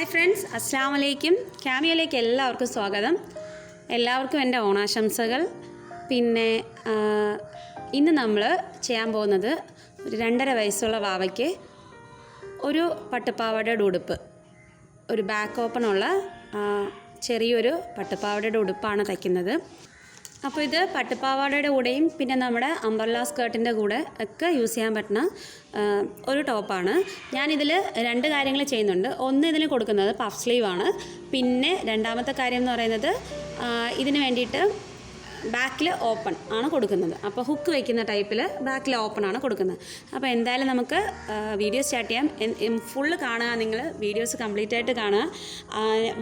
Hi friends, അസ്സലാമു അലൈക്കും. ക്യാമിയയിലേക്ക് എല്ലാവർക്കും സ്വാഗതം. എല്ലാവർക്കും എൻ്റെ ഓണാശംസകൾ. പിന്നെ ഇന്ന് നമ്മൾ ചെയ്യാൻ പോകുന്നത് ഒരു 2.5 വയസ്സുള്ള വാവയ്ക്ക് ഒരു പട്ടുപാവാടയുടെ ഉടുപ്പ്, ഒരു ബാക്ക് ഓപ്പണുള്ള ചെറിയൊരു പട്ടുപാവാടയുടെ ഉടുപ്പാണ് തയ്ക്കുന്നത്. അപ്പോൾ ഇത് പട്ടുപാവാടയുടെ കൂടെയും പിന്നെ നമ്മുടെ അംബ്രല്ല സ്കേർട്ടിൻ്റെ കൂടെ ഒക്കെ യൂസ് ചെയ്യാൻ പറ്റുന്ന ഒരു ടോപ്പാണ്. ഞാനിതിൽ 2 കാര്യങ്ങൾ ചെയ്യുന്നുണ്ട്. ഒന്ന്, ഇതിന് കൊടുക്കുന്നത് പഫ് സ്ലീവാണ്. പിന്നെ രണ്ടാമത്തെ കാര്യം എന്ന് പറയുന്നത് ഇതിന് വേണ്ടിയിട്ട് ബാക്കിൽ ഓപ്പൺ ആണ് കൊടുക്കുന്നത്. അപ്പോൾ ഹുക്ക് വയ്ക്കുന്ന ടൈപ്പിൽ ബാക്കിൽ ഓപ്പൺ ആണ് കൊടുക്കുന്നത്. അപ്പോൾ എന്തായാലും നമുക്ക് വീഡിയോ സ്റ്റാർട്ട് ചെയ്യാം. ഫുള്ള് കാണുക, നിങ്ങൾ വീഡിയോസ് കംപ്ലീറ്റ് ആയിട്ട് കാണുക.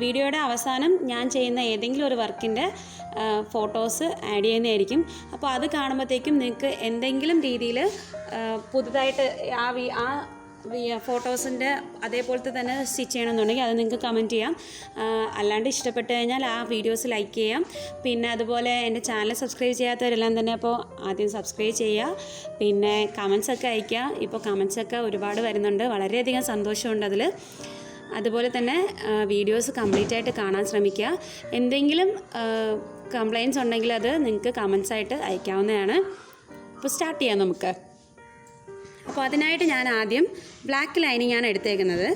വീഡിയോയുടെ അവസാനം ഞാൻ ചെയ്യുന്ന ഏതെങ്കിലും ഒരു വർക്കിൻ്റെ ഫോട്ടോസ് ആഡ് ചെയ്യുന്നതായിരിക്കും. അപ്പോൾ അത് കാണുമ്പോഴത്തേക്കും നിങ്ങൾക്ക് എന്തെങ്കിലും രീതിയിൽ പുതുതായിട്ട് ആ ഫോട്ടോസിൻ്റെ അതേപോലത്തെ തന്നെ സ്റ്റിച്ച് ചെയ്യണമെന്നുണ്ടെങ്കിൽ അത് നിങ്ങൾക്ക് കമൻറ്റ് ചെയ്യാം. അല്ലാണ്ട് ഇഷ്ടപ്പെട്ട് കഴിഞ്ഞാൽ ആ വീഡിയോസ് ലൈക്ക് ചെയ്യാം. പിന്നെ അതുപോലെ എൻ്റെ ചാനൽ സബ്സ്ക്രൈബ് ചെയ്യാത്തവരെല്ലാം തന്നെ അപ്പോൾ ആദ്യം സബ്സ്ക്രൈബ് ചെയ്യുക. പിന്നെ കമൻസൊക്കെ അയയ്ക്കുക. ഇപ്പോൾ കമൻസൊക്കെ ഒരുപാട് വരുന്നുണ്ട്, വളരെയധികം സന്തോഷമുണ്ട് അതിൽ. അതുപോലെ തന്നെ വീഡിയോസ് കംപ്ലീറ്റ് ആയിട്ട് കാണാൻ ശ്രമിക്കുക. എന്തെങ്കിലും കംപ്ലയിൻറ്റ്സ് ഉണ്ടെങ്കിൽ അത് നിങ്ങൾക്ക് കമൻസായിട്ട് അയക്കാവുന്നതാണ്. അപ്പോൾ സ്റ്റാർട്ട് ചെയ്യാം നമുക്ക്. അപ്പോൾ അതിനായിട്ട് ഞാൻ ആദ്യം ബ്ലാക്ക് ലൈനിങ് ആണ് എടുത്തേക്കുന്നത്.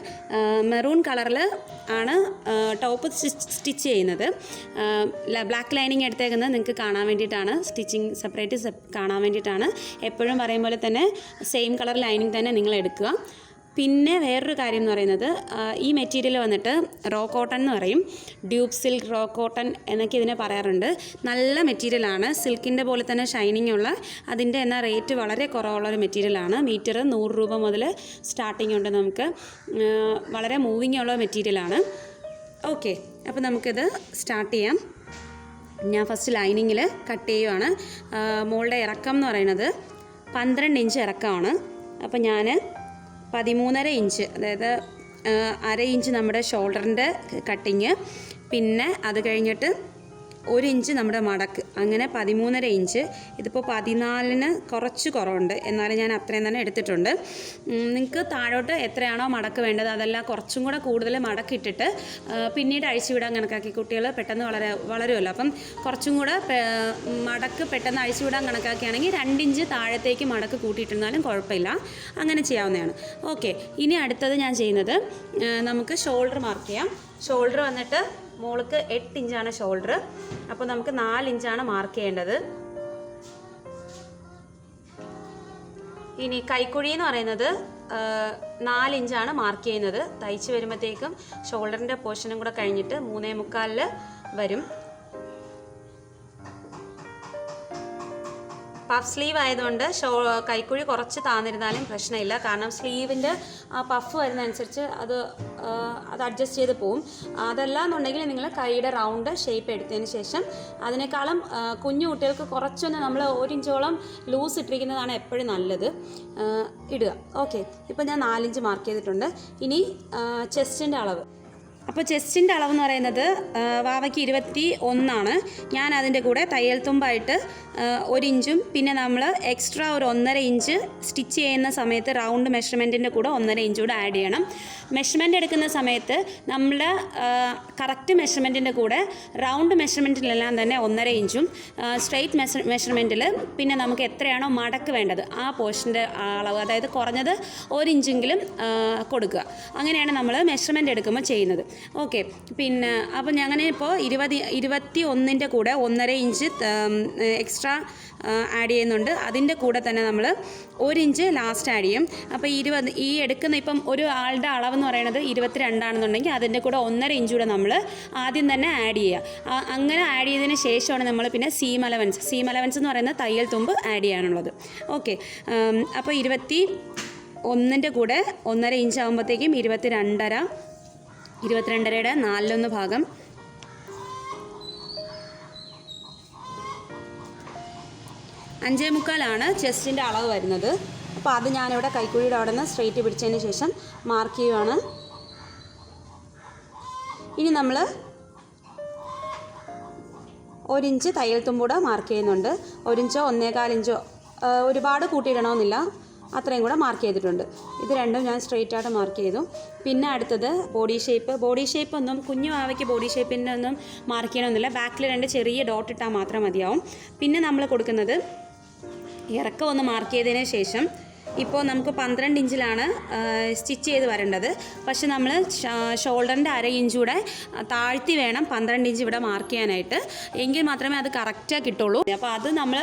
മെറൂൺ കളറിൽ ആണ് ടോപ്പ് സ്റ്റിച്ച് ചെയ്യുന്നത്. ബ്ലാക്ക് ലൈനിങ് എടുത്തേക്കുന്നത് നിങ്ങൾക്ക് കാണാൻ വേണ്ടിയിട്ടാണ്, സ്റ്റിച്ചിങ് സെപ്പറേറ്റ് കാണാൻ വേണ്ടിയിട്ടാണ്. എപ്പോഴും പറയും പോലെ തന്നെ സെയിം കളർ ലൈനിങ് തന്നെ നിങ്ങൾ എടുക്കുക. പിന്നെ വേറൊരു കാര്യം എന്ന് പറയുന്നത്, ഈ മെറ്റീരിയൽ വന്നിട്ട് റോ കോട്ടൺ എന്ന് പറയും, ഡ്യൂബ് സിൽക്ക്, റോ കോട്ടൺ എന്നൊക്കെ ഇതിനെ പറയാറുണ്ട്. നല്ല മെറ്റീരിയലാണ്, സിൽക്കിൻ്റെ പോലെ തന്നെ ഷൈനിങ് ഉള്ള, അതിൻ്റെ എന്നാൽ റേറ്റ് വളരെ കുറവുള്ളൊരു മെറ്റീരിയലാണ്. മീറ്റർ 100 രൂപ മുതൽ സ്റ്റാർട്ടിംഗ് ഉണ്ട് നമുക്ക്. വളരെ മൂവിങ് ഉള്ള മെറ്റീരിയലാണ്. ഓക്കെ, അപ്പോൾ നമുക്കിത് സ്റ്റാർട്ട് ചെയ്യാം. ഞാൻ ഫസ്റ്റ് ലൈനിങ്ങിൽ കട്ട് ചെയ്യുവാണ്. മോളുടെ ഇറക്കം എന്ന് പറയുന്നത് 12 ഇഞ്ച് ഇറക്കമാണ്. അപ്പോൾ ഞാൻ 13.5 ഇഞ്ച്, അതായത് 1/2 ഇഞ്ച് നമ്മുടെ ഷോൾഡറിൻ്റെ കട്ടിങ്, പിന്നെ അത് കഴിഞ്ഞിട്ട് 1 ഇഞ്ച് നമ്മുടെ മടക്ക്, അങ്ങനെ 13.5 ഇഞ്ച്. ഇതിപ്പോൾ 14-ന് കുറച്ച് കുറവുണ്ട്, എന്നാലും ഞാൻ അത്രയും തന്നെ എടുത്തിട്ടുണ്ട്. നിങ്ങൾക്ക് താഴോട്ട് എത്രയാണോ മടക്ക് വേണ്ടത് അതെല്ലാം കുറച്ചും കൂടെ കൂടുതൽ മടക്കിട്ടിട്ട് പിന്നീട് അഴിച്ചുവിടാൻ കണക്കാക്കി. കുട്ടികൾ പെട്ടെന്ന് വളരുമല്ലോ, അപ്പം കുറച്ചും കൂടെ മടക്ക് പെട്ടെന്ന് അഴിച്ചുവിടാൻ കണക്കാക്കിയാണെങ്കിൽ 2 ഇഞ്ച് താഴത്തേക്ക് മടക്ക് കൂട്ടിയിട്ടിരുന്നാലും കുഴപ്പമില്ല, അങ്ങനെ ചെയ്യാവുന്നതാണ്. ഓക്കെ, ഇനി അടുത്തത് ഞാൻ ചെയ്യുന്നത്, നമുക്ക് ഷോൾഡർ മാർക്ക് ചെയ്യാം. ഷോൾഡർ വന്നിട്ട് മോൾക്ക് 8 ഇഞ്ചാണ് ഷോൾഡർ. അപ്പോൾ നമുക്ക് 4 ഇഞ്ചാണ് മാർക്ക് ചെയ്യേണ്ടത്. ഇനി കൈക്കുഴി എന്ന് പറയുന്നത് 4 ഇഞ്ചാണ് മാർക്ക് ചെയ്യുന്നത്. തയ്ച്ച് വരുമ്പോഴത്തേക്കും ഷോൾഡറിൻ്റെ പോർഷനും കൂടെ കഴിഞ്ഞിട്ട് 3.25 വരും. പഫ് സ്ലീവ് ആയതുകൊണ്ട് കൈക്കുഴി കുറച്ച് താന്നിരുന്നാലും പ്രശ്നമില്ല, കാരണം സ്ലീവിൻ്റെ ആ പഫ് വരുന്നതനുസരിച്ച് അത് അഡ്ജസ്റ്റ് ചെയ്ത് പോവും. അതല്ല എന്നുണ്ടെങ്കിൽ നിങ്ങൾ കൈയുടെ റൗണ്ട് ഷേപ്പ് എടുത്തതിന് ശേഷം അതിനേക്കാളും കുഞ്ഞു കുട്ടികൾക്ക് കുറച്ചൊന്ന് നമ്മൾ 1 ഇഞ്ചോളം ലൂസ് ഇട്ടിരിക്കുന്നതാണ് എപ്പോഴും നല്ലത്, ഇടുക. ഓക്കെ, ഇപ്പോൾ ഞാൻ 4 ഇഞ്ച് മാർക്ക് ചെയ്തിട്ടുണ്ട്. ഇനി ചെസ്റ്റിൻ്റെ അളവ്. അപ്പോൾ ചെസ്റ്റിൻ്റെ അളവെന്ന് പറയുന്നത് വാവയ്ക്ക് 21 ഞാൻ അതിൻ്റെ കൂടെ തയ്യൽ തുമ്പായിട്ട് 1 ഇഞ്ചും പിന്നെ നമ്മൾ എക്സ്ട്രാ ഒരു 1.5 ഇഞ്ച് സ്റ്റിച്ച് ചെയ്യുന്ന സമയത്ത് റൗണ്ട് മെഷർമെൻറ്റിൻ്റെ കൂടെ 1.5 ഇഞ്ച് കൂടെ ആഡ് ചെയ്യണം. മെഷർമെൻറ്റ് എടുക്കുന്ന സമയത്ത് നമ്മൾ കറക്റ്റ് മെഷർമെൻറ്റിൻ്റെ കൂടെ റൗണ്ട് മെഷർമെൻറ്റിലെല്ലാം തന്നെ 1.5 ഇഞ്ചും സ്ട്രെയിറ്റ് മെഷർമെൻറ്റിൽ പിന്നെ നമുക്ക് എത്രയാണോ മടക്ക് വേണ്ടത് ആ പോർഷൻ്റെ അളവ്, അതായത് കുറഞ്ഞത് 1 ഇഞ്ചെങ്കിലും കൊടുക്കുക. അങ്ങനെയാണ് നമ്മൾ മെഷർമെൻറ്റ് എടുക്കുമ്പോൾ ചെയ്യുന്നത്. ഓക്കെ, പിന്നെ അപ്പോൾ അങ്ങനെ ഇപ്പോൾ 21-ൻ്റെ കൂടെ 1.5 ഇഞ്ച് എക്സ്ട്രാ ആഡ് ചെയ്യുന്നുണ്ട്. അതിൻ്റെ കൂടെ തന്നെ നമ്മൾ 1 ഇഞ്ച് ലാസ്റ്റ് ആഡ് ചെയ്യും. അപ്പോൾ ഈ എടുക്കുന്ന ഇപ്പം ഒരു ആളുടെ അളവെന്ന് പറയുന്നത് 22 അതിൻ്റെ കൂടെ 1.5 ഇഞ്ച് കൂടെ നമ്മൾ ആദ്യം തന്നെ ആഡ് ചെയ്യുക. അങ്ങനെ ആഡ് ചെയ്തതിന് ശേഷമാണ് നമ്മൾ പിന്നെ സീം അലവൻസ് എന്ന് പറയുന്ന തയ്യൽ തുമ്പ് ആഡ് ചെയ്യാനുള്ളത്. ഓക്കെ, അപ്പോൾ 21-ൻ്റെ കൂടെ 1.5 ഇഞ്ച് ആകുമ്പോഴത്തേക്കും 22.5-യുടെ 4/1 ഭാഗം. അഞ്ചേ മുക്കാലാണ് ചെസ്റ്റിൻ്റെ അളവ് വരുന്നത്. അപ്പോൾ അത് ഞാനിവിടെ കൈക്കുഴിയുടെ അവിടെ നിന്ന് സ്ട്രെയിറ്റ് പിടിച്ചതിന് ശേഷം മാർക്ക് ചെയ്യുവാണ്. ഇനി നമ്മൾ 1 ഇഞ്ച് തയ്യൽ തുമ്പൂടെ മാർക്ക് ചെയ്യുന്നുണ്ട്. 1 ഇഞ്ചോ 1.25 ഇഞ്ചോ ഒരുപാട് കൂട്ടിയിടണമെന്നില്ല, അത്രയും കൂടെ മാർക്ക് ചെയ്തിട്ടുണ്ട്. ഇത് രണ്ടും ഞാൻ സ്ട്രെയിറ്റ് ആയിട്ട് മാർക്ക് ചെയ്തു. പിന്നെ അടുത്തത് ബോഡി ഷേപ്പ് ഒന്നും കുഞ്ഞു വാവയ്ക്ക് ബോഡി ഷേപ്പിൻ്റെ ഒന്നും മാർക്ക് ചെയ്യണമെന്നില്ല. ബാക്കിൽ 2 ചെറിയ ഡോട്ട് ഇട്ടാൽ മാത്രം മതിയാവും. പിന്നെ നമ്മൾ കൊടുക്കുന്നത് ഇറക്കം ഒന്ന് മാർക്ക് ചെയ്തതിന് ശേഷം ഇപ്പോൾ നമുക്ക് 12 ഇഞ്ചിലാണ് സ്റ്റിച്ച് ചെയ്ത് വരേണ്ടത്. പക്ഷെ നമ്മൾ ഷോൾഡറിൻ്റെ 1/2 ഇഞ്ച് കൂടെ താഴ്ത്തി വേണം 12 ഇഞ്ച് ഇവിടെ മാർക്ക് ചെയ്യാനായിട്ട്. എങ്കിൽ മാത്രമേ അത് കറക്റ്റായി കിട്ടുള്ളൂ. അപ്പോൾ അത് നമ്മൾ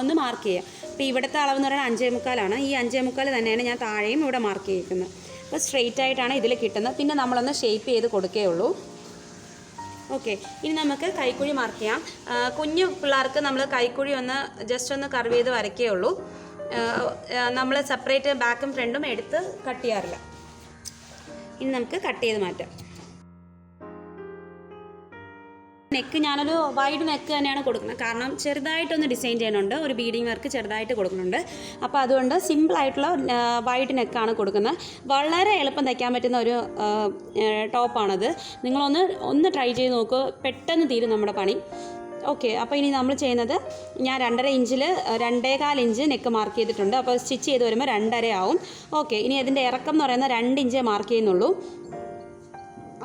ഒന്ന് മാർക്ക് ചെയ്യുക. അപ്പോൾ ഇവിടുത്തെ അളവെന്ന് പറയുന്നത് 5.25 ഈ 5.25 തന്നെയാണ് ഞാൻ താഴെയും ഇവിടെ മാർക്ക് ചെയ്തിരിക്കുന്നത്. അപ്പോൾ സ്ട്രെയിറ്റ് ആയിട്ടാണ് ഇതിൽ കിട്ടുന്നത്. പിന്നെ നമ്മളൊന്ന് ഷേപ്പ് ചെയ്ത് കൊടുക്കുകയുള്ളൂ. ഓക്കെ, ഇനി നമുക്ക് കൈക്കുഴി മാർക്ക് ചെയ്യാം. കുഞ്ഞു പിള്ളേർക്ക് നമ്മൾ കൈക്കുഴി ജസ്റ്റ് ഒന്ന് കർവ് ചെയ്ത് വരയ്ക്കുകയുള്ളൂ. നമ്മൾ സെപ്പറേറ്റ് ബാക്കും ഫ്രണ്ടും എടുത്ത് കട്ട് ചെയ്യാറില്ല. ഇനി നമുക്ക് കട്ട് ചെയ്ത് മാറ്റാം. നെക്ക് ഞാനൊരു വൈഡ് നെക്ക് തന്നെയാണ് കൊടുക്കുന്നത്. കാരണം ചെറുതായിട്ടൊന്ന് ഡിസൈൻ ചെയ്യാനുണ്ട്, ഒരു ബീഡിങ് വർക്ക് ചെറുതായിട്ട് കൊടുക്കുന്നുണ്ട്. അപ്പോൾ അതുകൊണ്ട് സിമ്പിളായിട്ടുള്ള വൈഡ് നെക്കാണ് കൊടുക്കുന്നത്. വളരെ എളുപ്പം തയ്ക്കാൻ പറ്റുന്ന ഒരു ടോപ്പാണത്. നിങ്ങളൊന്ന് ട്രൈ ചെയ്ത് നോക്കൂ, പെട്ടെന്ന് തീരും നമ്മുടെ പണി. ഓക്കെ, അപ്പോൾ ഇനി നമ്മൾ ചെയ്യുന്നത്, ഞാൻ 2.5 ഇഞ്ചിൽ 2.25 ഇഞ്ച് നെക്ക് മാർക്ക് ചെയ്തിട്ടുണ്ട്. അപ്പോൾ സ്റ്റിച്ച് ചെയ്ത് വരുമ്പോൾ 2.5 ആവും. ഓക്കെ, ഇനി അതിൻ്റെ ഇറക്കം എന്ന് പറയുന്നത് 2 ഇഞ്ചേ മാർക്ക് ചെയ്യുന്നുള്ളൂ.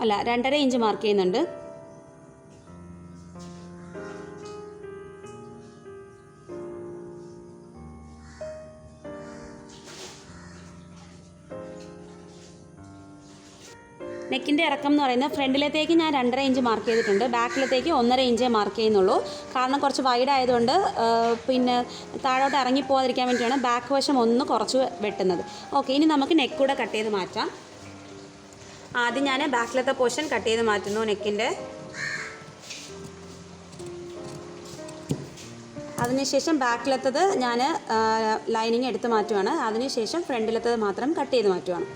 അല്ല, 2.5 ഇഞ്ച് മാർക്ക് ചെയ്യുന്നുണ്ട്. നെക്കിൻ്റെ ഇറക്കം എന്ന് പറയുന്നത് ഫ്രണ്ടിലത്തേക്ക് ഞാൻ 2.5 ഇഞ്ച് മാർക്ക് ചെയ്തിട്ടുണ്ട്. ബാക്കിലത്തേക്ക് 1.5 ഇഞ്ചേ മാർക്ക് ചെയ്യുന്നുള്ളൂ. കാരണം കുറച്ച് വൈഡ് ആയതുകൊണ്ട് പിന്നെ താഴോട്ട് ഇറങ്ങിപ്പോകാതിരിക്കാൻ വേണ്ടിയാണ് ബാക്ക് വശം ഒന്ന് കുറച്ച് വെട്ടുന്നത്. ഓക്കെ, ഇനി നമുക്ക് നെക്ക് കൂടെ കട്ട് ചെയ്ത് മാറ്റാം. ആദ്യം ഞാൻ ബാക്കിലത്തെ പോർഷൻ കട്ട് ചെയ്ത് മാറ്റുന്നു നെക്കിൻ്റെ. അതിനുശേഷം ബാക്കിലത്തത് ഞാൻ ലൈനിങ് എടുത്ത് മാറ്റുവാണ്. അതിനുശേഷം ഫ്രണ്ടിലത്തത് മാത്രം കട്ട് ചെയ്ത് മാറ്റുവാണ്.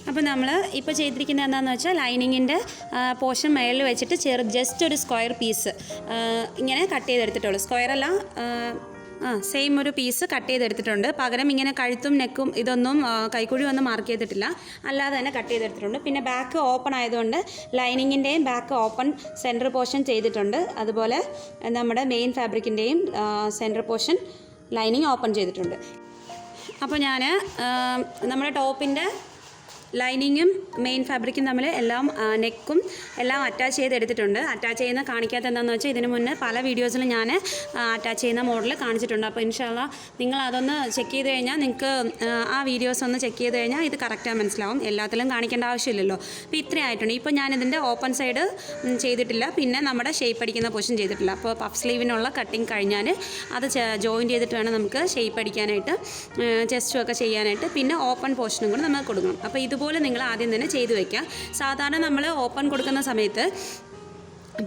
അപ്പോൾ നമ്മൾ ഇപ്പോൾ ചെയ്തിരിക്കുന്നത് എന്താണെന്ന് വെച്ചാൽ ലൈനിങ്ങിൻ്റെ പോർഷൻ മേളിൽ വെച്ചിട്ട് ജസ്റ്റ് ഒരു സ്ക്വയർ പീസ് ഇങ്ങനെ കട്ട് ചെയ്തെടുത്തിട്ടുള്ളൂ. സ്ക്വയറല്ല, സെയിം ഒരു പീസ് കട്ട് ചെയ്തെടുത്തിട്ടുണ്ട്. പകരം ഇങ്ങനെ കഴുത്തും നെക്കും ഇതൊന്നും കൈക്കുഴി ഒന്നും മാർക്ക് ചെയ്തിട്ടില്ല, അല്ലാതെ തന്നെ കട്ട് ചെയ്തെടുത്തിട്ടുണ്ട്. പിന്നെ ബാക്ക് ഓപ്പൺ ആയതുകൊണ്ട് ലൈനിങ്ങിൻ്റെയും ബാക്ക് ഓപ്പൺ സെൻറ്റർ പോർഷൻ ചെയ്തിട്ടുണ്ട്. അതുപോലെ നമ്മുടെ മെയിൻ ഫാബ്രിക്കിൻ്റെയും സെൻറ്റർ പോർഷൻ ലൈനിങ് ഓപ്പൺ ചെയ്തിട്ടുണ്ട്. അപ്പോൾ ഞാൻ നമ്മുടെ ടോപ്പിൻ്റെ ലൈനിങ്ങും മെയിൻ ഫാബ്രിക്കും തമ്മിൽ എല്ലാം നെക്കും എല്ലാം അറ്റാച്ച് ചെയ്തെടുത്തിട്ടുണ്ട്. അറ്റാച്ച് ചെയ്യുന്ന കാണിക്കാത്ത എന്താണെന്ന് വെച്ചാൽ ഇതിന് മുന്നേ പല വീഡിയോസിലും ഞാൻ അറ്റാച്ച് ചെയ്യുന്ന മോഡൽ കാണിച്ചിട്ടുണ്ട്. അപ്പോൾ ഇൻഷാല്ലാ നിങ്ങൾ അതൊന്ന് ചെക്ക് ചെയ്ത് കഴിഞ്ഞാൽ നിങ്ങൾക്ക് ആ വീഡിയോസ് ഒന്ന് ചെക്ക് ചെയ്ത് കഴിഞ്ഞാൽ ഇത് കറക്റ്റായി മനസ്സിലാവും. എല്ലാത്തിലും കാണിക്കേണ്ട ആവശ്യമില്ലല്ലോ. അപ്പോൾ ഇത്രയായിട്ടുണ്ട്. ഇപ്പോൾ ഞാനിതിൻ്റെ ഓപ്പൺ സൈഡ് ചെയ്തിട്ടില്ല, പിന്നെ നമ്മുടെ ഷേപ്പ് അടിക്കുന്ന പൊസിഷൻ ചെയ്തിട്ടില്ല. അപ്പോൾ പഫ് സ്ലീവിനുള്ള കട്ടിങ് കഴിഞ്ഞാൽ അത് ജോയിൻ ചെയ്തിട്ട് വേണം നമുക്ക് ഷേപ്പ് അടിക്കാനായിട്ട്, ചെസ്റ്റും ഒക്കെ ചെയ്യാനായിട്ട്. പിന്നെ ഓപ്പൺ പോർഷനും കൂടെ നമുക്ക് കൊടുക്കണം. അപ്പോൾ ഇതുപോലെ നിങ്ങൾ ആദ്യം തന്നെ ചെയ്തു വയ്ക്കുക. സാധാരണ നമ്മൾ ഓപ്പൺ കൊടുക്കുന്ന സമയത്ത്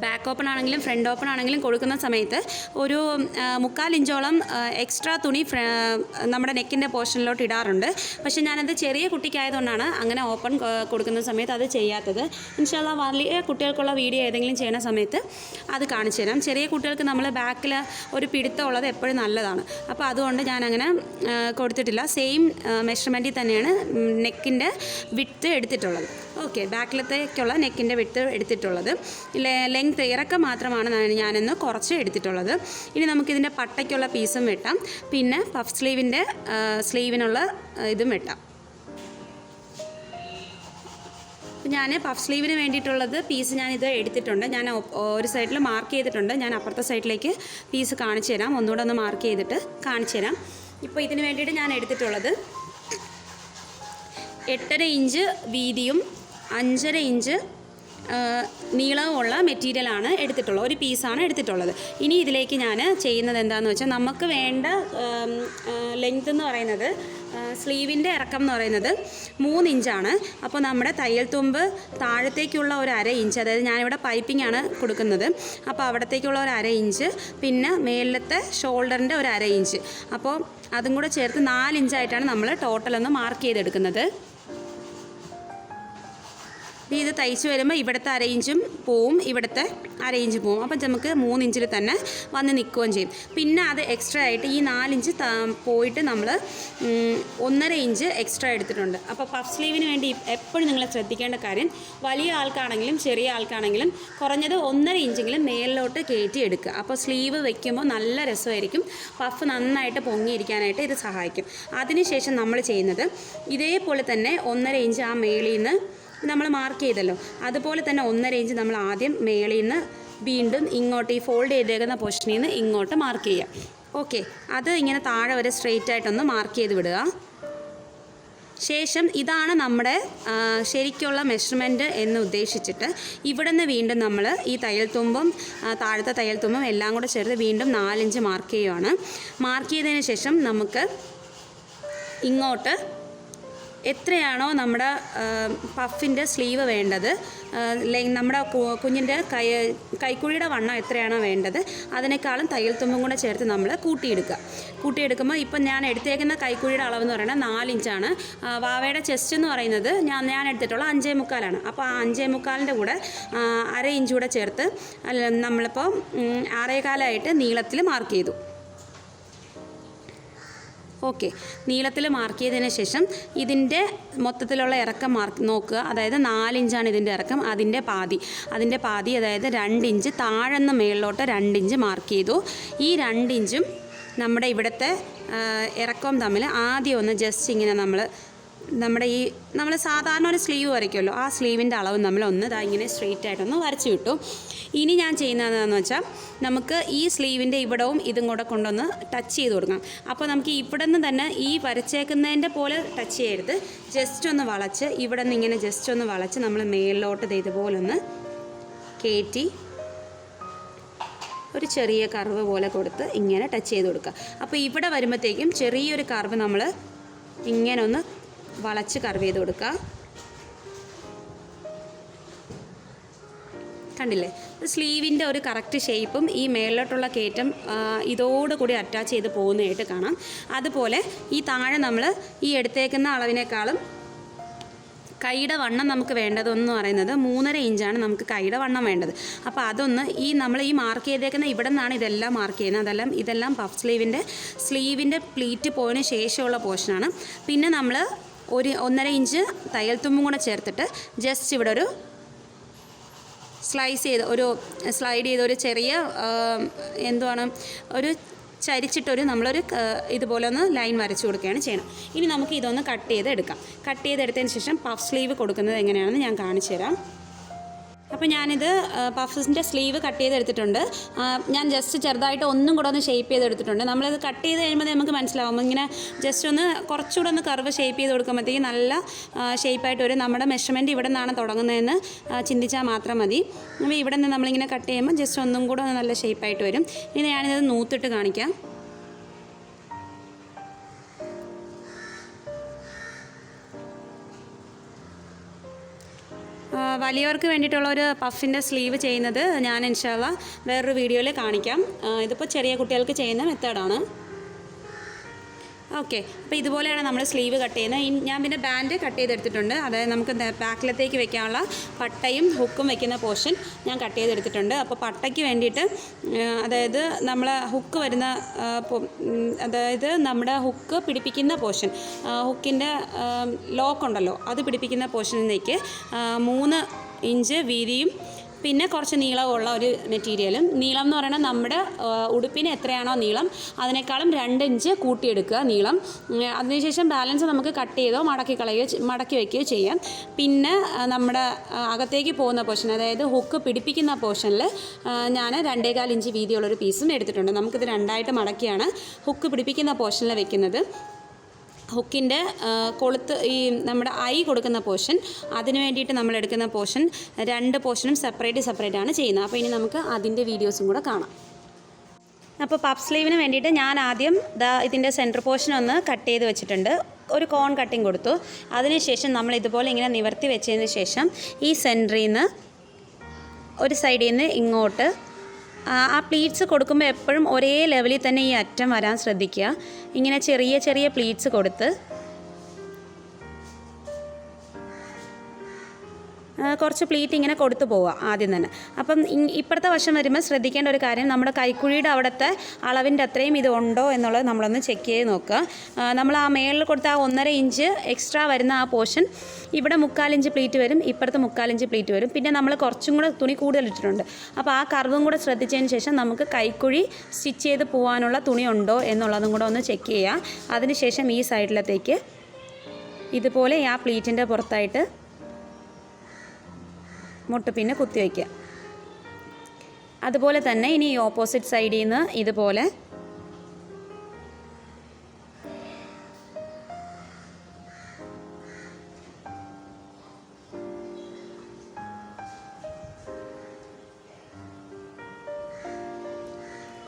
ബാക്ക് ഓപ്പൺ ആണെങ്കിലും ഫ്രണ്ട് ഓപ്പൺ ആണെങ്കിലും കൊടുക്കുന്ന സമയത്ത് ഒരു 3/4 ഇഞ്ചോളം എക്സ്ട്രാ തുണി നമ്മുടെ നെക്കിൻ്റെ പോർഷനിലോട്ട് ഇടാറുണ്ട്. പക്ഷേ ഞാനത് ചെറിയ കുട്ടിക്കായതുകൊണ്ടാണ് അങ്ങനെ ഓപ്പൺ കൊടുക്കുന്ന സമയത്ത് അത് ചെയ്യാത്തത്. ഇൻഷാല്ലാ വലിയ കുട്ടികൾക്കുള്ള വീഡിയോ ഏതെങ്കിലും ചെയ്യുന്ന സമയത്ത് അത് കാണിച്ചു തരാം. ചെറിയ കുട്ടികൾക്ക് നമ്മൾ ബാക്കിൽ ഒരു പിടുത്തമുള്ളത് എപ്പോഴും നല്ലതാണ്. അപ്പോൾ അതുകൊണ്ട് ഞാനങ്ങനെ കൊടുത്തിട്ടില്ല. സെയിം മെഷർമെൻറ്റിൽ തന്നെയാണ് നെക്കിൻ്റെ വിഡ്ത്ത് എടുത്തിട്ടുള്ളത്. ഓക്കെ, ബാക്കിലത്തേക്കുള്ള നെക്കിൻ്റെ വിഡ്ത്ത് എടുത്തിട്ടുള്ളത്. ലെങ്ത്ത് ഇറക്കം മാത്രമാണ് ഞാനിന്ന് കുറച്ച് എടുത്തിട്ടുള്ളത്. ഇനി നമുക്കിതിൻ്റെ പട്ടയ്ക്കുള്ള പീസും വെട്ടാം, പിന്നെ പഫ് സ്ലീവിനുള്ള ഇതും വെട്ടാം. ഞാൻ പഫ് സ്ലീവിന് വേണ്ടിയിട്ടുള്ളത് പീസ് ഞാനിത് എടുത്തിട്ടുണ്ട്. ഞാൻ ഒരു സൈഡിൽ മാർക്ക് ചെയ്തിട്ടുണ്ട്. ഞാൻ അപ്പുറത്തെ സൈഡിലേക്ക് പീസ് കാണിച്ചു തരാം. ഒന്നുകൂടെ ഒന്ന് മാർക്ക് ചെയ്തിട്ട് കാണിച്ചു തരാം. ഇപ്പോൾ ഇതിന് വേണ്ടിയിട്ട് ഞാൻ എടുത്തിട്ടുള്ളത് 8.5 ഇഞ്ച് വീതിയും 5.5 ഇഞ്ച് നീളമുള്ള മെറ്റീരിയലാണ് എടുത്തിട്ടുള്ളത്. ഒരു പീസാണ് എടുത്തിട്ടുള്ളത്. ഇനി ഇതിലേക്ക് ഞാൻ ചെയ്യുന്നത് എന്താണെന്ന് വെച്ചാൽ, നമുക്ക് വേണ്ട ലെങ്ത് എന്ന് പറയുന്നത്, സ്ലീവിൻ്റെ ഇറക്കം എന്ന് പറയുന്നത് 3 ഇഞ്ചാണ്. അപ്പോൾ നമ്മുടെ തയ്യൽ തുമ്പ് താഴത്തേക്കുള്ള ഒരു 1/2 ഇഞ്ച്, അതായത് ഞാനിവിടെ പൈപ്പിംഗ് ആണ് കൊടുക്കുന്നത്, അപ്പോൾ അവിടത്തേക്കുള്ള ഒരു 1/2 ഇഞ്ച്, പിന്നെ മേലത്തെ ഷോൾഡറിൻ്റെ ഒരു 1/2 ഇഞ്ച്, അപ്പോൾ അതും കൂടെ ചേർത്ത് 4 ഇഞ്ചായിട്ടാണ് നമ്മൾ ടോട്ടൽ ഒന്ന് മാർക്ക് ചെയ്തെടുക്കുന്നത്. അപ്പോൾ ഇത് തയ്ച്ച് വരുമ്പോൾ ഇവിടുത്തെ അരയിഞ്ചും പോവും, ഇവിടുത്തെ അരയിഞ്ച് പോവും. അപ്പം നമുക്ക് 3 ഇഞ്ചിൽ തന്നെ വന്ന് നിൽക്കുകയും ചെയ്യും. പിന്നെ അത് എക്സ്ട്രാ ആയിട്ട് ഈ 4 ഇഞ്ച് പോയിട്ട് നമ്മൾ 1.5 ഇഞ്ച് എക്സ്ട്രാ എടുത്തിട്ടുണ്ട്. അപ്പോൾ പഫ് സ്ലീവിന് വേണ്ടി എപ്പോഴും നിങ്ങൾ ശ്രദ്ധിക്കേണ്ട കാര്യം, വലിയ ആൾക്കാണെങ്കിലും ചെറിയ ആൾക്കാണെങ്കിലും കുറഞ്ഞത് 1.5 ഇഞ്ചെങ്കിലും മേലിലോട്ട് കയറ്റി എടുക്കുക. അപ്പോൾ സ്ലീവ് വയ്ക്കുമ്പോൾ നല്ല രസമായിരിക്കും, പഫ് നന്നായിട്ട് പൊങ്ങിയിരിക്കാനായിട്ട് ഇത് സഹായിക്കും. അതിനുശേഷം നമ്മൾ ചെയ്യുന്നത് ഇതേപോലെ തന്നെ 1.5 ഇഞ്ച് ആ മേളിൽ നിന്ന് നമ്മൾ മാർക്ക് ചെയ്തല്ലോ, അതുപോലെ തന്നെ 1.5 ഇഞ്ച് നമ്മൾ ആദ്യം മേളിൽ നിന്ന് വീണ്ടും ഇങ്ങോട്ട് ഈ ഫോൾഡ് ചെയ്തേക്കുന്ന പൊസിഷനിൽ നിന്ന് ഇങ്ങോട്ട് മാർക്ക് ചെയ്യാം. ഓക്കെ, അത് ഇങ്ങനെ താഴെ വരെ സ്ട്രെയിറ്റ് ആയിട്ടൊന്ന് മാർക്ക് ചെയ്ത് വിടുക. ശേഷം ഇതാണ് നമ്മുടെ ശരിക്കുള്ള മെഷർമെൻറ്റ് എന്ന് ഉദ്ദേശിച്ചിട്ട് ഇവിടെ നിന്ന് വീണ്ടും നമ്മൾ ഈ തയ്യൽ തുമ്പും താഴത്തെ തയ്യൽ തുമ്പും എല്ലാം കൂടെ ചേർത്ത് വീണ്ടും 4 ഇഞ്ച് മാർക്ക് ചെയ്യുകയാണ്. മാർക്ക് ചെയ്തതിന് ശേഷം നമുക്ക് ഇങ്ങോട്ട് എത്രയാണോ നമ്മുടെ പഫിൻ്റെ സ്ലീവ് വേണ്ടത്, നമ്മുടെ കുഞ്ഞിൻ്റെ കൈക്കുഴിയുടെ വണ്ണം എത്രയാണോ വേണ്ടത് അതിനേക്കാളും തയ്യൽ തുമ്പും കൂടെ ചേർത്ത് നമ്മൾ കൂട്ടിയെടുക്കുമ്പോൾ ഇപ്പം ഞാൻ എടുത്തേക്കുന്ന കൈക്കുഴിയുടെ അളവെന്ന് പറയുന്നത് 4 ഇഞ്ചാണ്. വാവയുടെ ചെസ്റ്റ് എന്ന് പറയുന്നത് ഞാൻ എടുത്തിട്ടുള്ള 5.25 അപ്പോൾ ആ 5.25 കൂടെ 1/2 ഇഞ്ച് കൂടെ ചേർത്ത് നമ്മളിപ്പോൾ 6.25 നീളത്തിൽ മാർക്ക് ചെയ്തു. ഓക്കെ, നീളത്തിൽ മാർക്ക് ചെയ്തതിന് ശേഷം ഇതിൻ്റെ മൊത്തത്തിലുള്ള ഇറക്കം നോക്കുക. അതായത് 4 ഇഞ്ചാണ് ഇതിൻ്റെ ഇറക്കം, അതിൻ്റെ പാതി അതായത് 2 ഇഞ്ച് താഴെ നിന്ന് മേളിലോട്ട് 2 ഇഞ്ച് മാർക്ക് ചെയ്തു. ഈ 2 ഇഞ്ചും നമ്മുടെ ഇവിടുത്തെ ഇറക്കവും തമ്മിൽ ആദ്യം ഒന്ന് ജസ്റ്റ് ഇങ്ങനെ നമ്മൾ സാധാരണ ഒരു സ്ലീവ് വരയ്ക്കുമല്ലോ, ആ സ്ലീവിൻ്റെ അളവ് നമ്മൾ ഇങ്ങനെ സ്ട്രെയിറ്റ് ആയിട്ടൊന്ന് വരച്ച് വിട്ടു. ഇനി ഞാൻ ചെയ്യുന്നതെന്ന് വെച്ചാൽ നമുക്ക് ഈ സ്ലീവിൻ്റെ ഇവിടവും ഇതും കൂടെ കൊണ്ടൊന്ന് ടച്ച് ചെയ്ത് കൊടുക്കാം. അപ്പോൾ നമുക്ക് ഇവിടെ നിന്ന് തന്നെ ഈ വരച്ചേക്കുന്നതിൻ്റെ പോലെ ടച്ച് ചെയ്യരുത്, ജസ്റ്റ് ഒന്ന് വളച്ച് ഇവിടെ നിന്ന് ഇങ്ങനെ ജസ്റ്റ് ഒന്ന് വളച്ച് നമ്മൾ മേലിലോട്ട് ഇതുപോലെ ഒന്ന് കയറ്റി ഒരു ചെറിയ കർവ് പോലെ കൊടുത്ത് ഇങ്ങനെ ടച്ച് ചെയ്ത് കൊടുക്കുക. അപ്പോൾ ഇവിടെ വരുമ്പോഴത്തേക്കും ചെറിയൊരു കർവ് നമ്മൾ ഇങ്ങനെ ഒന്ന് വളച്ച് കർവ് ചെയ്ത് കൊടുക്കുക. കണ്ടില്ലേ, സ്ലീവിൻ്റെ ഒരു കറക്റ്റ് ഷേപ്പും ഈ മേളിലോട്ടുള്ള കയറ്റം ഇതോടുകൂടി അറ്റാച്ച് ചെയ്ത് പോകുന്നതായിട്ട് കാണാം. അതുപോലെ ഈ താഴെ നമ്മൾ ഈ എടുത്തേക്കുന്ന അളവിനേക്കാളും കൈയുടെ വണ്ണം നമുക്ക് വേണ്ടതെന്ന് പറയുന്നത് 3.5 ഇഞ്ചാണ് നമുക്ക് കൈയുടെ വണ്ണം വേണ്ടത്. അപ്പോൾ അതൊന്ന് നമ്മൾ ഈ മാർക്ക് ചെയ്തേക്കുന്ന ഇവിടെ നിന്നാണ് ഇതെല്ലാം മാർക്ക് ചെയ്യുന്നത്. ഇതെല്ലാം പഫ് സ്ലീവിൻ്റെ പ്ലീറ്റ് പോയതിന് ശേഷമുള്ള പോർഷനാണ്. പിന്നെ നമ്മൾ ഒരു 1.5 ഇഞ്ച് തയ്യൽ തുമ്പും കൂടെ ചേർത്തിട്ട് ജസ്റ്റ് ഇവിടെ ഒരു സ്ലൈഡ് ചെയ്ത് ഒരു ചെറിയ ഒരു ചരിച്ചിട്ടൊരു നമ്മളൊരു ഇതുപോലെ ഒന്ന് ലൈൻ വരച്ചു കൊടുക്കുകയാണ് ചെയ്യണം. ഇനി നമുക്ക് ഇതൊന്ന് കട്ട് ചെയ്തെടുത്തതിന് ശേഷം പഫ് സ്ലീവ് കൊടുക്കുന്നത് എങ്ങനെയാണെന്ന് ഞാൻ കാണിച്ചു തരാം. അപ്പോൾ ഞാനിത് പഫിൻ്റെ സ്ലീവ് കട്ട് ചെയ്തെടുത്തിട്ടുണ്ട്. ഞാൻ ജസ്റ്റ് ചെറുതായിട്ട് ഒന്നും കൂടെ ഒന്ന് ഷേപ്പ് ചെയ്തെടുത്തിട്ടുണ്ട്. നമ്മളിത് കട്ട് ചെയ്ത് കഴിയുമ്പോൾ നമുക്ക് മനസ്സിലാവും, ഇങ്ങനെ ജസ്റ്റ് ഒന്ന് കുറച്ചുകൂടെ ഒന്ന് കർവ് ഷേപ്പ് ചെയ്ത് കൊടുക്കുമ്പോഴത്തേക്കും നല്ല ഷേപ്പായിട്ട് വരും. നമ്മുടെ മെഷർമെൻറ്റ് ഇവിടെ നിന്നാണ് തുടങ്ങുന്നതെന്ന് ചിന്തിച്ചാൽ മാത്രം മതി. അപ്പോൾ ഇവിടെ നിന്ന് നമ്മളിങ്ങനെ കട്ട് ചെയ്യുമ്പോൾ ജസ്റ്റ് ഒന്നും കൂടെ നല്ല ഷേപ്പായിട്ട് വരും. ഇനി ഞാനിത് നൂത്തിട്ട് കാണിക്കാം. വലിയവർക്ക് വേണ്ടിയിട്ടുള്ള ഒരു പഫിൻ്റെ സ്ലീവ് ചെയ്യുന്നത് ഞാൻ ഇൻഷാല്ലാ വേറൊരു വീഡിയോയിൽ കാണിക്കാം. ഇതിപ്പോൾ ചെറിയ കുട്ടികൾക്ക് ചെയ്യുന്ന മെത്തേഡാണ്. ഓക്കെ, അപ്പോൾ ഇതുപോലെയാണ് നമ്മൾ സ്ലീവ് കട്ട് ചെയ്യുന്നത്. ഞാൻ പിന്നെ ബാൻഡ് കട്ട് ചെയ്തെടുത്തിട്ടുണ്ട്. അതായത് നമുക്ക് ബാക്കിലത്തേക്ക് വെക്കാനുള്ള പട്ടയും ഹുക്കും വെക്കുന്ന പോർഷൻ ഞാൻ കട്ട് ചെയ്തെടുത്തിട്ടുണ്ട്. അപ്പോൾ പട്ടയ്ക്ക് വേണ്ടിയിട്ട് അതായത് നമ്മളെ ഹുക്ക് വരുന്ന അതായത് നമ്മുടെ ഹുക്ക് പിടിപ്പിക്കുന്ന പോർഷൻ, ഹുക്കിൻ്റെ ലോക്ക് ഉണ്ടല്ലോ അത് പിടിപ്പിക്കുന്ന പോർഷനിലേക്ക് 3 ഇഞ്ച് വീതിയും പിന്നെ കുറച്ച് നീളമുള്ള ഒരു മെറ്റീരിയലും. നീളം എന്ന് പറയുന്നത് നമ്മുടെ ഉടുപ്പിന് എത്രയാണോ നീളം അതിനേക്കാളും 2 ഇഞ്ച് കൂട്ടിയെടുക്കുക നീളം. അതിനുശേഷം ബാലൻസ് നമുക്ക് കട്ട് ചെയ്തോ മടക്കി വയ്ക്കുകയോ ചെയ്യാം. പിന്നെ നമ്മുടെ അകത്തേക്ക് പോകുന്ന പോർഷൻ, അതായത് ഹുക്ക് പിടിപ്പിക്കുന്ന പോർഷനിൽ ഞാൻ 2.25 ഇഞ്ച് വീതിയുള്ളൊരു പീസും എടുത്തിട്ടുണ്ട്. നമുക്കിത് 2ആയിട്ട് മടക്കിയാണ് ഹുക്ക് പിടിപ്പിക്കുന്ന പോർഷനിൽ വെക്കുന്നത്. ഹുക്കിൻ്റെ കൊളുത്ത് ഈ നമ്മുടെ ഐ കൊടുക്കുന്ന പോർഷൻ, അതിന് വേണ്ടിയിട്ട് നമ്മൾ എടുക്കുന്ന പോർഷൻ 2 പോർഷനും സെപ്പറേറ്റ് ആണ് ചെയ്യുന്നത്. അപ്പോൾ ഇനി നമുക്ക് അതിൻ്റെ വീഡിയോസും കൂടെ കാണാം. അപ്പോൾ പഫ് സ്ലീവിന് വേണ്ടിയിട്ട് ഞാൻ ആദ്യം ഇതിൻ്റെ സെൻറ്റർ പോർഷൻ ഒന്ന് കട്ട് ചെയ്ത് വെച്ചിട്ടുണ്ട്. ഒരു കോൺ കട്ടിങ് കൊടുത്തു. അതിനുശേഷം നമ്മൾ ഇതുപോലെ ഇങ്ങനെ നിവർത്തി വെച്ചതിന് ശേഷം ഈ സെൻറ്ററിൽ നിന്ന് ഒരു സൈഡിൽ നിന്ന് ഇങ്ങോട്ട് ആ പ്ലീറ്റ്സ് കൊടുക്കുമ്പോൾ എപ്പോഴും ഒരേ ലെവലിൽ തന്നെ ഈ അറ്റം വരാൻ ശ്രദ്ധിക്കുക. ഇങ്ങനെ ചെറിയ ചെറിയ പ്ലീറ്റ്സ് കൊടുത്ത് കുറച്ച് പ്ലീറ്റ് ഇങ്ങനെ കൊടുത്തു പോവുക ആദ്യം തന്നെ. അപ്പം ഇപ്പുറത്തെ വശം വരുമ്പോൾ ശ്രദ്ധിക്കേണ്ട ഒരു കാര്യം, നമ്മുടെ കൈക്കുഴിയുടെ അവിടുത്തെ അളവിൻ്റെ അത്രയും ഇത് ഉണ്ടോ എന്നുള്ളത് നമ്മളൊന്ന് ചെക്ക് ചെയ്ത് നോക്കുക. നമ്മൾ ആ മേളിൽ കൊടുത്ത ആ 1.5 ഇഞ്ച് എക്സ്ട്രാ വരുന്ന ആ പോർഷൻ ഇവിടെ 3/4 ഇഞ്ച് പ്ലീറ്റ് വരും, ഇപ്പുറത്ത് 3/4 ഇഞ്ച് പ്ലീറ്റ് വരും. പിന്നെ നമ്മൾ കുറച്ചും കൂടെ തുണി കൂടുതൽ ഇട്ടിട്ടുണ്ട്. അപ്പോൾ ആ കർവും കൂടെ ശ്രദ്ധിച്ചതിന് ശേഷം നമുക്ക് കൈക്കുഴി സ്റ്റിച്ച് ചെയ്ത് പോകാനുള്ള തുണി ഉണ്ടോ എന്നുള്ളതും കൂടെ ഒന്ന് ചെക്ക് ചെയ്യുക. അതിനുശേഷം ഈ സൈഡിലത്തേക്ക് ഇതുപോലെ ആ പ്ലീറ്റിൻ്റെ പുറത്തായിട്ട് മുട്ടുപിന്ന് കുത്തിവയ്ക്കുക. അതുപോലെ തന്നെ ഇനി ഈ ഓപ്പോസിറ്റ് സൈഡിൽ നിന്ന് ഇതുപോലെ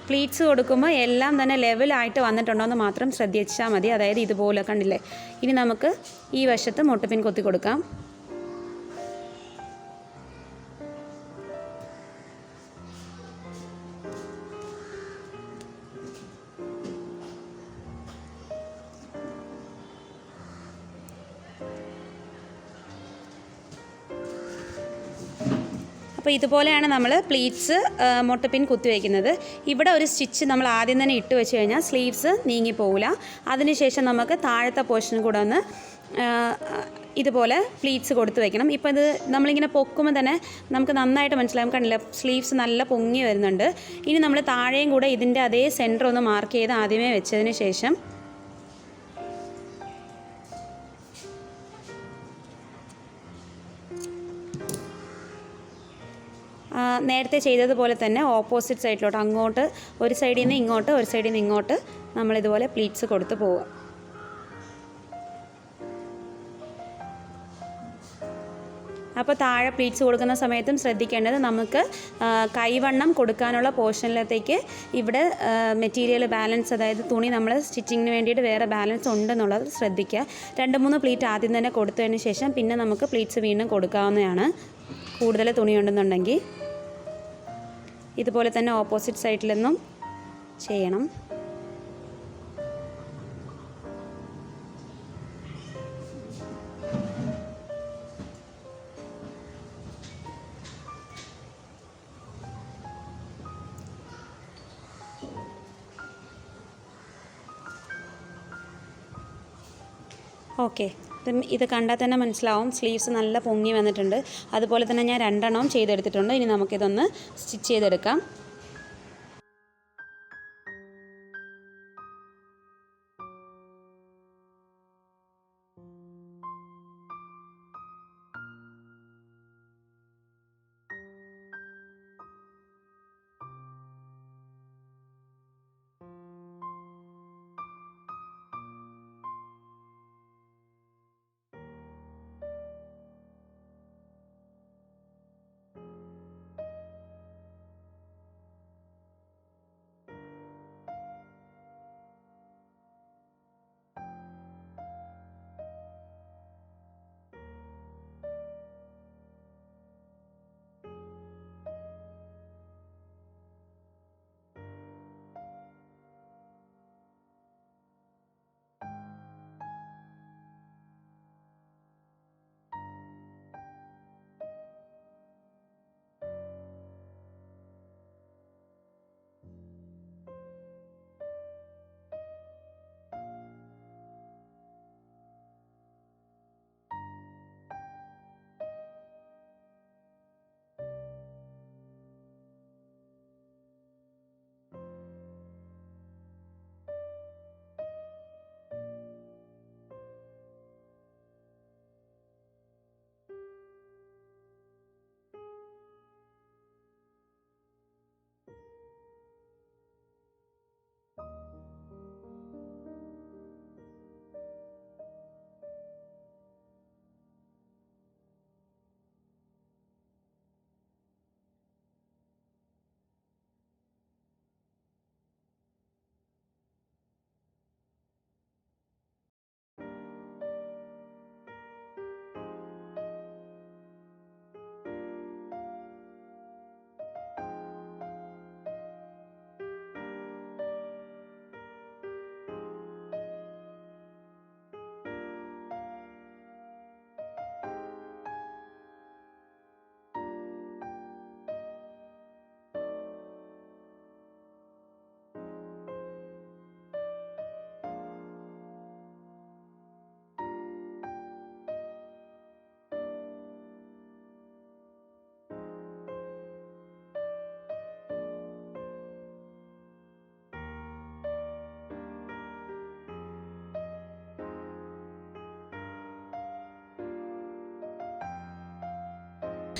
പ്ലീറ്റ്സ് കൊടുക്കുമ്പോൾ എല്ലാം തന്നെ ലെവലായിട്ട് വന്നിട്ടുണ്ടോ എന്ന് മാത്രം ശ്രദ്ധിച്ചാൽ മതി. അതായത് ഇതുപോലെ കണ്ടില്ലേ. ഇനി നമുക്ക് ഈ വശത്ത് മുട്ടുപിൻ കൊത്തി കൊടുക്കാം. അപ്പോൾ ഇതുപോലെയാണ് നമ്മൾ പ്ലീറ്റ്സ് മുട്ടുപിൻ കുത്തി വയ്ക്കുന്നത്. ഇവിടെ ഒരു സ്റ്റിച്ച് നമ്മൾ ആദ്യം തന്നെ ഇട്ട് വെച്ച് കഴിഞ്ഞാൽ സ്ലീവ്സ് നീങ്ങിപ്പോവില്ല. അതിനുശേഷം നമുക്ക് താഴത്തെ പോർഷൻ കൂടെ ഒന്ന് ഇതുപോലെ പ്ലീറ്റ്സ് കൊടുത്ത് വയ്ക്കണം. ഇപ്പോൾ ഇത് നമ്മളിങ്ങനെ പൊക്കുമ്പോൾ തന്നെ നമുക്ക് നന്നായിട്ട് മനസ്സിലാവും. കണ്ടില്ല, സ്ലീവ്സ് നല്ല പൊങ്ങി വരുന്നുണ്ട്. ഇനി നമ്മൾ താഴെയും കൂടെ ഇതിൻ്റെ അതേ സെൻറ്റർ ഒന്ന് മാർക്ക് ചെയ്ത് ആദ്യമേ വെച്ചതിന് ശേഷം നേരത്തെ ചെയ്തതുപോലെ തന്നെ ഓപ്പോസിറ്റ് സൈഡിലോട്ട് അങ്ങോട്ട് ഒരു സൈഡിൽ നിന്ന് ഇങ്ങോട്ട്, ഒരു സൈഡിൽ നിന്ന് ഇങ്ങോട്ട് നമ്മളിതുപോലെ പ്ലീറ്റ്സ് കൊടുത്ത് പോവുക. അപ്പോൾ താഴെ പ്ലീറ്റ്സ് കൊടുക്കുന്ന സമയത്തും ശ്രദ്ധിക്കേണ്ടത് നമുക്ക് കൈവണ്ണം കൊടുക്കാനുള്ള പോർഷനിലത്തേക്ക് ഇവിടെ മെറ്റീരിയൽ ബാലൻസ്, അതായത് തുണി നമ്മൾ സ്റ്റിച്ചിങ്ങിന് വേണ്ടിയിട്ട് വേറെ ബാലൻസ് ഉണ്ടെന്നുള്ളത് ശ്രദ്ധിക്കുക. 2-3 പ്ലീറ്റ് ആദ്യം തന്നെ കൊടുത്തതിന് ശേഷം പിന്നെ നമുക്ക് പ്ലീറ്റ്സ് വീണ്ടും കൊടുക്കാവുന്നതാണ് കൂടുതൽ തുണി ഉണ്ടെന്നുണ്ടെങ്കിൽ. ഇതുപോലെ തന്നെ ഓപ്പോസിറ്റ് സൈഡിൽ നിന്നും ചെയ്യണം. ഓക്കെ, ഇത് കണ്ടാൽ തന്നെ മനസ്സിലാവും സ്ലീവ്സ് നല്ല പൊങ്ങി വന്നിട്ടുണ്ട്. അതുപോലെ തന്നെ ഞാൻ 2 എണ്ണവും ചെയ്തെടുത്തിട്ടുണ്ട്. ഇനി നമുക്കിതൊന്ന് സ്റ്റിച്ച് ചെയ്തെടുക്കാം.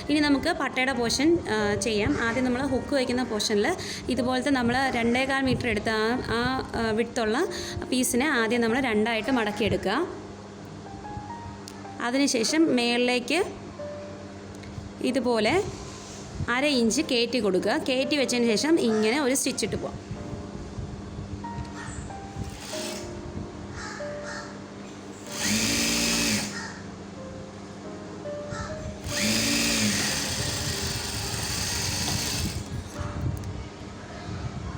ഇനി നമുക്ക് പട്ടയുടെ പോർഷൻ ചെയ്യാം. ആദ്യം നമ്മൾ ഹുക്ക് വയ്ക്കുന്ന പോർഷനിൽ ഇതുപോലത്തെ നമ്മൾ 2.25 മീറ്റർ എടുത്ത ആ വിഡ്ത്തുള്ള പീസിനെ ആദ്യം നമ്മൾ 2ആയിട്ട് മടക്കിയെടുക്കുക. അതിനുശേഷം മേളിലേക്ക് ഇതുപോലെ 1/2 ഇഞ്ച് കയറ്റി കൊടുക്കുക. കയറ്റി വെച്ചതിന് ശേഷം ഇങ്ങനെ ഒരു സ്റ്റിച്ച് ഇട്ട് പോകാം.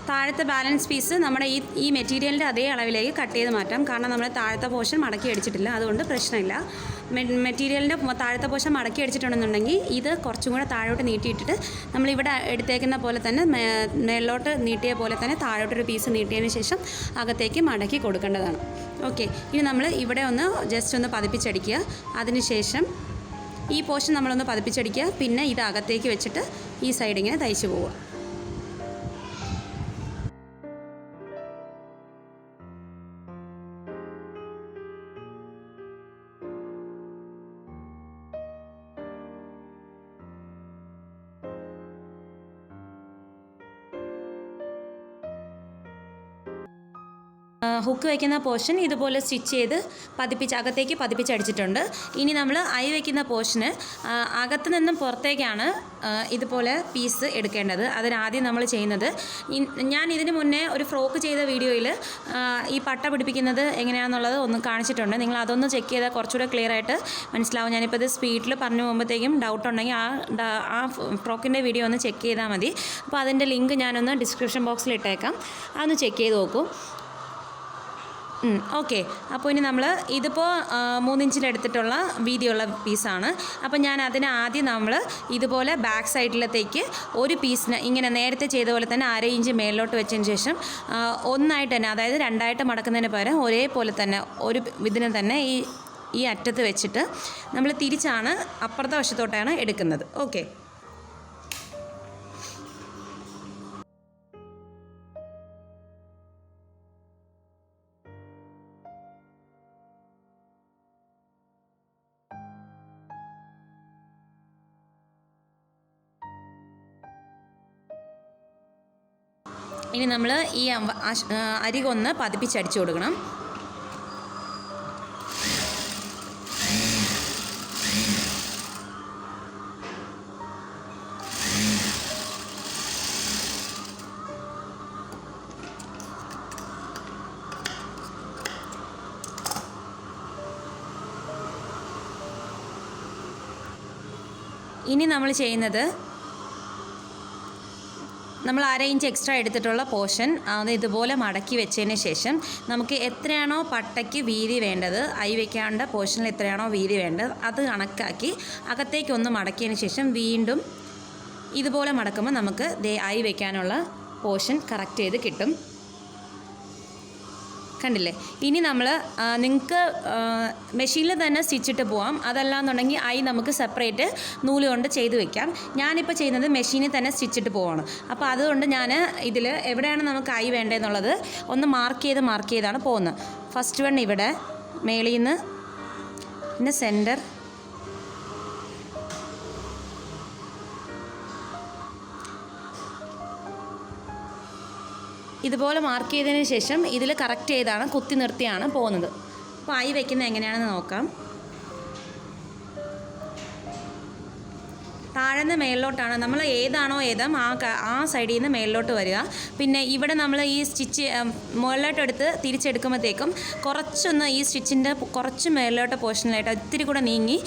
താഴത്തെ ബാലൻസ് പീസ് നമ്മുടെ ഈ മെറ്റീരിയലിൻ്റെ അതേ അളവിലേക്ക് കട്ട് ചെയ്ത് മാറ്റാം. കാരണം നമ്മൾ താഴത്തെ പോർഷൻ മടക്കി അടിച്ചിട്ടില്ല, അതുകൊണ്ട് പ്രശ്നമില്ല. മെറ്റീരിയലിൻ്റെ താഴത്തെ പോർഷൻ മടക്കി അടിച്ചിട്ടുണ്ടെന്നുണ്ടെങ്കിൽ ഇത് കുറച്ചും കൂടെ താഴോട്ട് നീട്ടിയിട്ടിട്ട് നമ്മളിവിടെ എടുത്തേക്കുന്ന പോലെ തന്നെ മേളിലോട്ട് നീട്ടിയ പോലെ തന്നെ താഴോട്ടൊരു പീസ് നീട്ടിയതിന് ശേഷം അകത്തേക്ക് മടക്കി കൊടുക്കേണ്ടതാണ്. ഓക്കെ, ഇനി നമ്മൾ ഇവിടെ ഒന്ന് ജസ്റ്റ് ഒന്ന് പതിപ്പിച്ചടിക്കുക. അതിനുശേഷം ഈ പോർഷൻ നമ്മളൊന്ന് പതിപ്പിച്ചടിക്കുക. പിന്നെ ഇത് അകത്തേക്ക് വെച്ചിട്ട് ഈ സൈഡ് ഇങ്ങനെ തയ്ച്ച് പോവുക. ഹുക്ക് വയ്ക്കുന്ന പോർഷൻ ഇതുപോലെ സ്റ്റിച്ച് ചെയ്ത് അകത്തേക്ക് പതിപ്പിച്ചടിച്ചിട്ടുണ്ട്. ഇനി നമ്മൾ ഐ വയ്ക്കുന്ന പോർഷന് അകത്ത് നിന്നും പുറത്തേക്കാണ് ഇതുപോലെ പീസ് എടുക്കേണ്ടത്. അതിനാദ്യം നമ്മൾ ചെയ്യുന്നത്, ഞാൻ ഇതിന് മുന്നേ ഒരു ഫ്രോക്ക് ചെയ്ത വീഡിയോയിൽ ഈ പട്ട പിടിപ്പിക്കുന്നത് എങ്ങനെയാണെന്നുള്ളത് ഒന്ന് കാണിച്ചിട്ടുണ്ട്. നിങ്ങൾ അതൊന്ന് ചെക്ക് ചെയ്താൽ കുറച്ചുകൂടെ ക്ലിയർ ആയിട്ട് മനസ്സിലാവും. ഞാനിപ്പോൾ ഇത് സ്പീഡിൽ പറഞ്ഞു പോകുമ്പോഴത്തേക്കും ഡൗട്ട് ഉണ്ടെങ്കിൽ ആ ഫ്രോക്കിൻ്റെ വീഡിയോ ഒന്ന് ചെക്ക് ചെയ്താൽ മതി. അപ്പോൾ അതിൻ്റെ ലിങ്ക് ഞാനൊന്ന് ഡിസ്ക്രിപ്ഷൻ ബോക്സിൽ ഇട്ടേക്കാം, അതൊന്ന് ചെക്ക് ചെയ്ത് നോക്കൂ. ഓക്കെ, അപ്പോൾ ഇനി നമ്മൾ ഇതിപ്പോൾ 3 ഇഞ്ചിലെടുത്തിട്ടുള്ള വീതിയുള്ള പീസാണ്. അപ്പോൾ ഞാൻ അതിന് ആദ്യം നമ്മൾ ഇതുപോലെ ബാക്ക് സൈഡിലത്തേക്ക് ഒരു പീസിന് ഇങ്ങനെ നേരത്തെ ചെയ്ത പോലെ തന്നെ 1/2 ഇഞ്ച് മേളിലോട്ട് വെച്ചതിന് ശേഷം ഒന്നായിട്ട് തന്നെ, അതായത് 2ആയിട്ട് മടക്കുന്നതിന് പകരം ഒരേപോലെ തന്നെ ഒരു ഇതിന് തന്നെ ഈ അറ്റത്ത് വെച്ചിട്ട് നമ്മൾ തിരിച്ചാണ് അപ്പുറത്തെ വശത്തോട്ടാണ് എടുക്കുന്നത്. ഓക്കെ, ഇനി നമ്മൾ ഈ അരികൊന്ന് പതിപ്പിച്ചടിച്ചു കൊടുക്കണം. ഇനി നമ്മൾ ചെയ്യുന്നത്, നമ്മൾ 1/2 ഇഞ്ച് എക്സ്ട്രാ എടുത്തിട്ടുള്ള പോർഷൻ അത് ഇതുപോലെ മടക്കി വെച്ചതിന് ശേഷം നമുക്ക് എത്രയാണോ പട്ടയ്ക്ക് വീതി വേണ്ടത്, ഐ വയ്ക്കാണ്ട പോർഷനിൽ എത്രയാണോ വീതി വേണ്ടത് അത് കണക്കാക്കി അകത്തേക്കൊന്ന് മടക്കിയതിന് ശേഷം വീണ്ടും ഇതുപോലെ മടക്കുമ്പോൾ നമുക്ക് ഐ വയ്ക്കാനുള്ള പോർഷൻ കറക്റ്റ് ചെയ്ത് കിട്ടും. കണ്ടില്ലേ? ഇനി നമ്മൾ നിങ്ങൾക്ക് മെഷീനിൽ തന്നെ സ്റ്റിച്ചിട്ട് പോവാം. അതല്ലാന്നുണ്ടെങ്കിൽ ഐ നമുക്ക് സെപ്പറേറ്റ് നൂല് കൊണ്ട് ചെയ്ത് വെക്കാം. ഞാനിപ്പോൾ ചെയ്യുന്നത് മെഷീനിൽ തന്നെ സ്റ്റിച്ചിട്ട് പോവാണ്. അപ്പോൾ അതുകൊണ്ട് ഞാൻ ഇതിൽ എവിടെയാണ് നമുക്ക് ഐ വേണ്ടതെന്നുള്ളത് ഒന്ന് മാർക്ക് ചെയ്താണ് പോകുന്നത്. ഫസ്റ്റ് വൺ ഇവിടെ മേളിൽ നിന്ന്, പിന്നെ സെൻറ്റർ, ഇതുപോലെ മാർക്ക് ചെയ്തതിന് ശേഷം ഇതിൽ കറക്റ്റ് ചെയ്താണ് കുത്തി നിർത്തിയാണ് പോകുന്നത്. അപ്പോൾ ഐ വയ്ക്കുന്നത് എങ്ങനെയാണെന്ന് നോക്കാം. താഴെ നിന്ന് മേളിലോട്ടാണ് നമ്മൾ ഏതാണോ ആ സൈഡിൽ നിന്ന് മേളിലോട്ട് വരിക. പിന്നെ ഇവിടെ നമ്മൾ ഈ സ്റ്റിച്ച് മുകളിലോട്ടെടുത്ത് തിരിച്ചെടുക്കുമ്പോഴത്തേക്കും കുറച്ചൊന്ന് ഈ സ്റ്റിച്ചിൻ്റെ കുറച്ച് മേളിലോട്ട് പോർഷനിലായിട്ട് ഇത്തിരി കൂടെ നീങ്ങി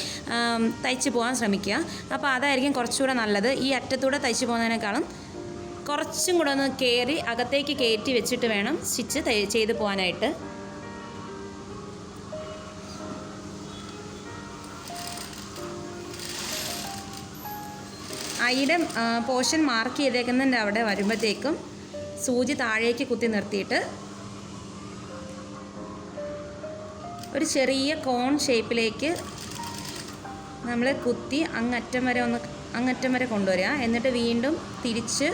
തയ്ച്ച് പോകാൻ ശ്രമിക്കുക. അപ്പോൾ അതായിരിക്കും കുറച്ചുകൂടെ നല്ലത്. ഈ അറ്റത്തൂടെ തയ്ച്ച് പോകുന്നതിനേക്കാളും കുറച്ചും കൂടെ ഒന്ന് കയറി അകത്തേക്ക് കയറ്റി വെച്ചിട്ട് വേണം സ്റ്റിച്ച് ചെയ്ത് പോകാനായിട്ട്. ഐയുടെ പോർഷൻ മാർക്ക് ചെയ്തേക്കുന്നതിൻ്റെ അവിടെ വരുമ്പോഴത്തേക്കും സൂചി താഴേക്ക് കുത്തി നിർത്തിയിട്ട് ഒരു ചെറിയ കോൺ ഷേപ്പിലേക്ക് നമ്മൾ കുത്തി അങ്ങറ്റം വരെ കൊണ്ടുവരിക. എന്നിട്ട് വീണ്ടും തിരിച്ച്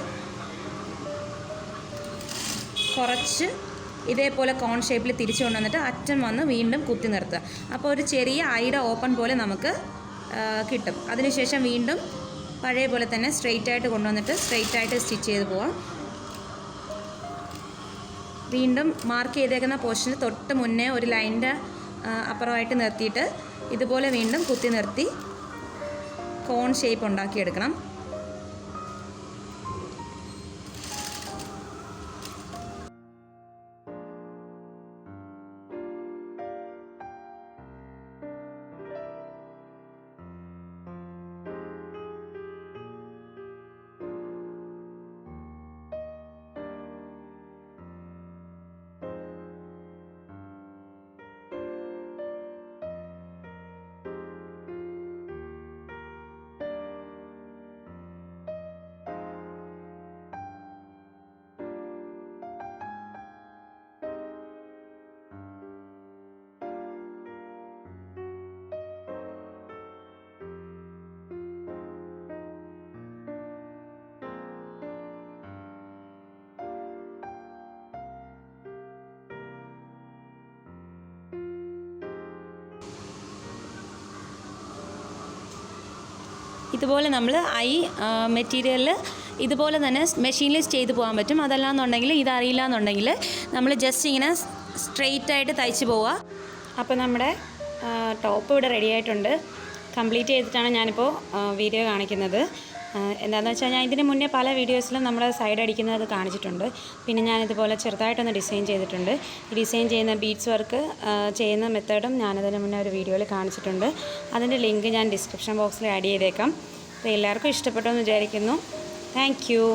കുറച്ച് ഇതേപോലെ കോൺ ഷേപ്പിൽ തിരിച്ചു കൊണ്ടുവന്നിട്ട് അറ്റം വന്ന് വീണ്ടും കുത്തി നിർത്തുക. അപ്പോൾ ഒരു ചെറിയ ഐയുടെ ഓപ്പൺ പോലെ നമുക്ക് കിട്ടും. അതിനുശേഷം വീണ്ടും പഴയ പോലെ തന്നെ സ്ട്രെയിറ്റ് ആയിട്ട് കൊണ്ടുവന്നിട്ട് സ്ട്രെയിറ്റ് ആയിട്ട് സ്റ്റിച്ച് ചെയ്ത് പോവാം. വീണ്ടും മാർക്ക് ചെയ്തേക്കുന്ന പോർഷന് തൊട്ട് മുന്നേ ഒരു ലൈനിൻ്റെ അപ്പുറമായിട്ട് നിർത്തിയിട്ട് ഇതുപോലെ വീണ്ടും കുത്തി നിർത്തി കോൺ ഷേപ്പ് ഉണ്ടാക്കിയെടുക്കണം. ഇതുപോലെ നമ്മൾ മെറ്റീരിയലിൽ ഇതുപോലെ തന്നെ മെഷീനിൽ ചെയ്ത് പോകാൻ പറ്റും. അതല്ലാന്നുണ്ടെങ്കിൽ ഇതറിയില്ല എന്നുണ്ടെങ്കിൽ നമ്മൾ ജസ്റ്റ് ഇങ്ങനെ സ്ട്രെയിറ്റ് ആയിട്ട് തയ്ച്ച് പോവുക. അപ്പോൾ നമ്മുടെ ടോപ്പ് ഇവിടെ റെഡി ആയിട്ടുണ്ട്. കംപ്ലീറ്റ് ചെയ്തിട്ടാണ് ഞാനിപ്പോൾ വീഡിയോ കാണിക്കുന്നത്. എന്താണെന്ന് വെച്ചാൽ ഞാൻ ഇതിന് മുന്നേ പല വീഡിയോസിലും നമ്മുടെ സൈഡ് അടിക്കുന്നത് കാണിച്ചിട്ടുണ്ട്. പിന്നെ ഞാനിതുപോലെ ചെറുതായിട്ടൊന്ന് ഡിസൈൻ ചെയ്തിട്ടുണ്ട്. ഈ ഡിസൈൻ ചെയ്യുന്ന ബീഡ്സ് വർക്ക് ചെയ്യുന്ന മെത്തേഡും ഞാനതിന് മുന്നേ ഒരു വീഡിയോയിൽ കാണിച്ചിട്ടുണ്ട്. അതിൻ്റെ ലിങ്ക് ഞാൻ ഡിസ്ക്രിപ്ഷൻ ബോക്സിൽ ആഡ് ചെയ്തേക്കാം. അപ്പോൾ എല്ലാവർക്കും ഇഷ്ടപ്പെട്ടു എന്ന് വിചാരിക്കുന്നു. Thank you.